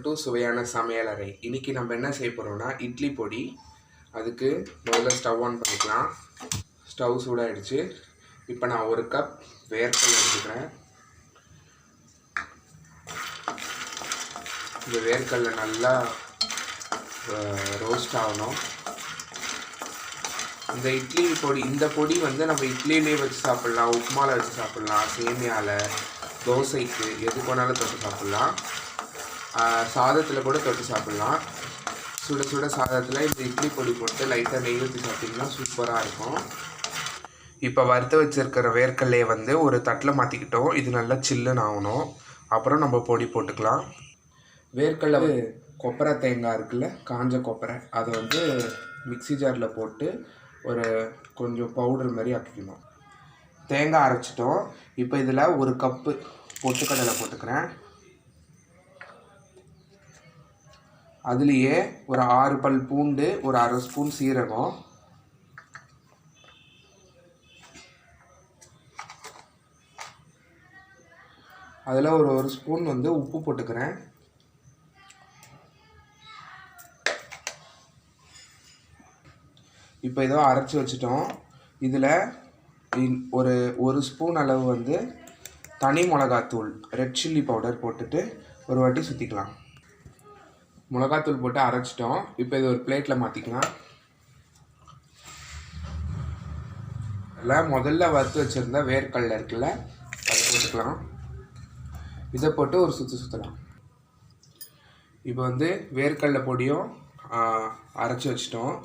Welcome to சுவையான சமையலறை. இன்றைக்கி நம்ம என்ன செய்ய போகிறோம்னா இட்லி பொடி. அதுக்கு முதல்ல ஸ்டவ் ஆன் பண்ணிக்கலாம். ஸ்டவ் சூடாகிடுச்சு. இப்போ நான் 1 கப் வேர்க்கடலை எடுத்துக்கிறேன். இந்த வேர்க்கடலை நல்லா ரோஸ்ட் ஆகணும். இந்த இட்லி பொடி, இந்த பொடி வந்து நம்ம இட்லியிலே வச்சு சாப்பிட்லாம், உப்புமாவில் வச்சு சாப்பிட்லாம், சேமியாவில், தோசைக்கு எதுக்கு வேணாலும் தொட்டு சாப்பிட்லாம், சாதத்தில் கூட தொட்டு சாப்பிட்லாம். சுட சுட சாதத்தில் இந்த இட்லி பொடி போட்டு லைட்டாக நெய் ஊற்றி சாப்பிட்டிங்கன்னா சூப்பராக இருக்கும். இப்போ வறுத்து வச்சுருக்கிற வேர்க்கடலையை வந்து ஒரு தட்டில் மாற்றிக்கிட்டோம். இது நல்லா சில்லுன்னு ஆகணும். அப்புறம் நம்ம பொடி போட்டுக்கலாம். வேர்க்கடலை கொப்பரை தேங்காய் இருக்குல்ல, காஞ்ச கொப்பரை, அதை வந்து மிக்ஸி ஜாரில் போட்டு ஒரு கொஞ்சம் பவுடர் மாதிரி ஆக்கிக்கணும். தேங்காய் அரைச்சிட்டோம். இப்போ இதில் 1 கப்பு பொட்டுக்கடலை போட்டுக்கிறேன். அதுலேயே ஒரு 6 பல் பூண்டு, ஒரு 1/2 ஸ்பூன் சீரகம், அதில் ஒரு 1 ஸ்பூன் வந்து உப்பு போட்டுக்கிறேன். இப்போ இதோ அரைச்சி வச்சிட்டோம். இதில் ஒரு ஸ்பூன் அளவு வந்து தனி மிளகாத்தூள், ரெட் சில்லி பவுடர் போட்டுட்டு ஒரு வாட்டி சுற்றிக்கலாம். மிளகாத்தூள் போட்டு அரைச்சிட்டோம். இப்போ இது ஒரு பிளேட்டில் மாற்றிக்கலாம். அதில் முதல்ல வறுத்து வச்சுருந்த வேர்க்கடலை இருக்குல்ல, அதை போட்டுக்கலாம். இதை போட்டு ஒரு சுற்றலாம். இப்போ வந்து வேர்க்கடலை பொடியும் அரைச்சி வச்சிட்டோம்.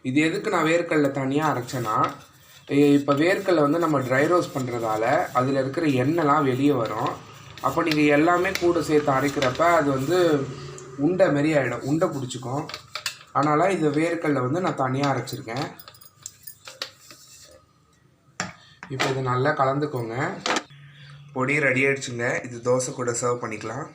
இது எதுக்கு நான் வேர்க்கடலை தனியாக அரைச்சேன்னா, இப்போ வேர்க்கடலை வந்து நம்ம ட்ரை ரோஸ்ட் பண்ணுறதால அதில் இருக்கிற எண்ணெய்லாம் வெளியே வரும். அப்போ நீங்கள் எல்லாமே கூட சேர்த்து அரைக்கிறப்ப அது வந்து உண்டை மாரி ஆகிடும், உண்டை பிடிச்சிக்கும். அதனால் இது வேர்க்கடலை வந்து நான் தனியாக அரைச்சிருக்கேன். இப்போ இது நல்லா கலந்துக்கோங்க. பொடி ரெடி ஆகிடுச்சுங்க. இது தோசை கூட சர்வ் பண்ணிக்கலாம்.